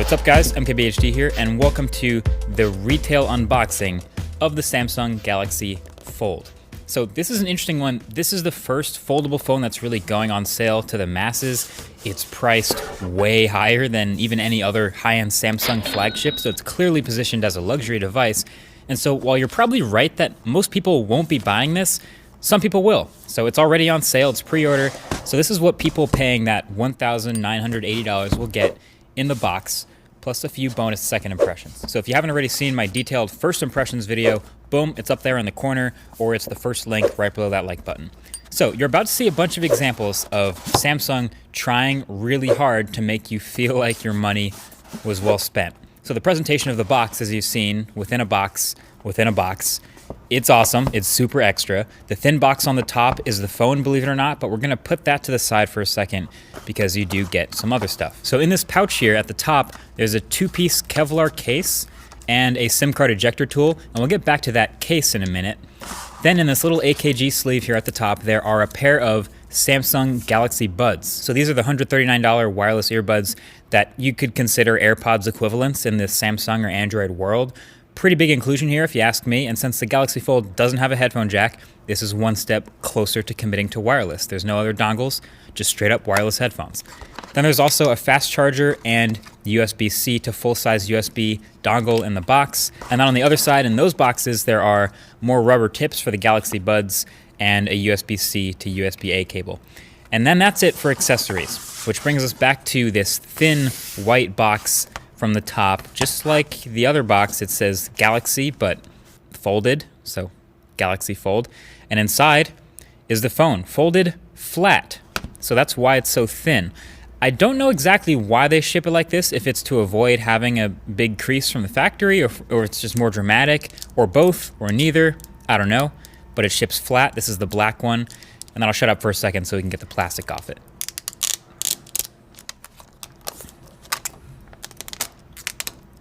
what's up guys, MKBHD here, and welcome to the retail unboxing of the Samsung Galaxy Fold. So this is an interesting one. This is the first foldable phone that's really going on sale to the masses. It's priced way higher than even any other high-end Samsung flagship, so it's clearly positioned as a luxury device. And so while you're probably right that most people won't be buying this, some people will. So it's already on sale, it's pre-order. So this is what people paying that $1,980 will get in the box, plus a few bonus second impressions. So if you haven't already seen my detailed first impressions video, boom, it's up there in the corner, or it's the first link right below that like button. So you're about to see a bunch of examples of Samsung trying really hard to make you feel like your money was well spent. So the presentation of the box, as you've seen, within a box, it's awesome. It's super extra. The thin box on the top is the phone, believe it or not, but we're gonna put that to the side for a second because you do get some other stuff. So in this pouch here at the top, there's a two-piece Kevlar case and a SIM card ejector tool, and we'll get back to that case in a minute. Then in this little AKG sleeve here at the top, there are a pair of Samsung Galaxy Buds. So these are the $139 wireless earbuds that you could consider AirPods equivalents in the Samsung or Android world. Pretty big inclusion here if you ask me, and since the Galaxy Fold doesn't have a headphone jack, this is one step closer to committing to wireless. There's no other dongles, just straight up wireless headphones. Then there's also a fast charger and USB-C to full-size USB dongle in the box. And then on the other side in those boxes, there are more rubber tips for the Galaxy Buds and a USB-C to USB-A cable. And then that's it for accessories, which brings us back to this thin white box from the top. Just like the other box, it says Galaxy, but folded, so Galaxy Fold. And inside is the phone, folded flat. So that's why it's so thin. I don't know exactly why they ship it like this, if it's to avoid having a big crease from the factory, or it's just more dramatic, or both, or neither, I don't know. But it ships flat. This is the black one. And then I'll shut up for a second so we can get the plastic off it.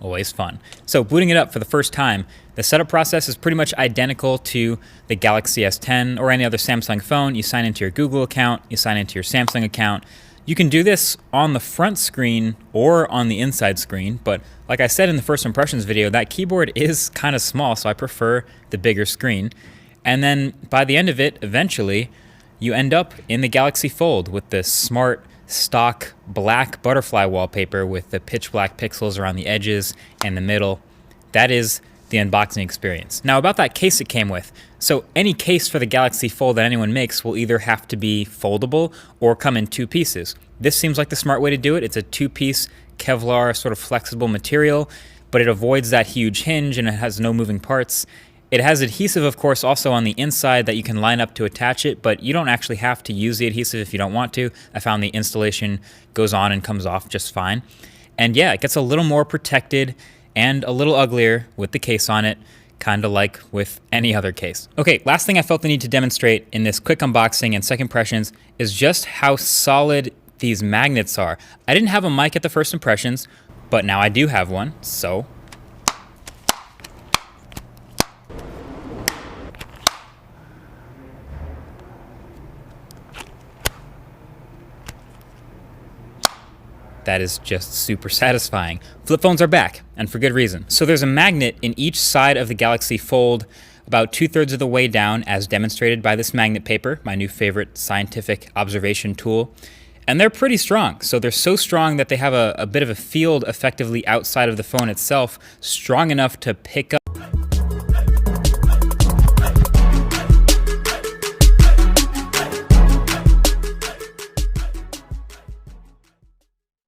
Always fun. So booting it up for the first time, the setup process is pretty much identical to the Galaxy S10 or any other Samsung phone. You sign into your Google account, you sign into your Samsung account. You can do this on the front screen or on the inside screen, but like I said in the first impressions video, that keyboard is kind of small, so I prefer the bigger screen. And then by the end of it, eventually, you end up in the Galaxy Fold with this smart, stock black butterfly wallpaper with the pitch black pixels around the edges and the middle. That is the unboxing experience. Now about that case it came with. So any case for the Galaxy Fold that anyone makes will either have to be foldable or come in two pieces. This seems like the smart way to do it. It's a two-piece Kevlar sort of flexible material, but it avoids that huge hinge and it has no moving parts. It has adhesive, of course, also on the inside that you can line up to attach it, but you don't actually have to use the adhesive if you don't want to. I found the installation goes on and comes off just fine. And yeah, it gets a little more protected and a little uglier with the case on it, kind of like with any other case. Okay, last thing I felt the need to demonstrate in this quick unboxing and second impressions is just how solid these magnets are. I didn't have a mic at the first impressions, but now I do have one, so that is just super satisfying. Flip phones are back, and for good reason. So there's a magnet in each side of the Galaxy Fold, about 2/3 of the way down, as demonstrated by this magnet paper, my new favorite scientific observation tool. And they're pretty strong. So they're so strong that they have a bit of a field effectively outside of the phone itself, strong enough to pick up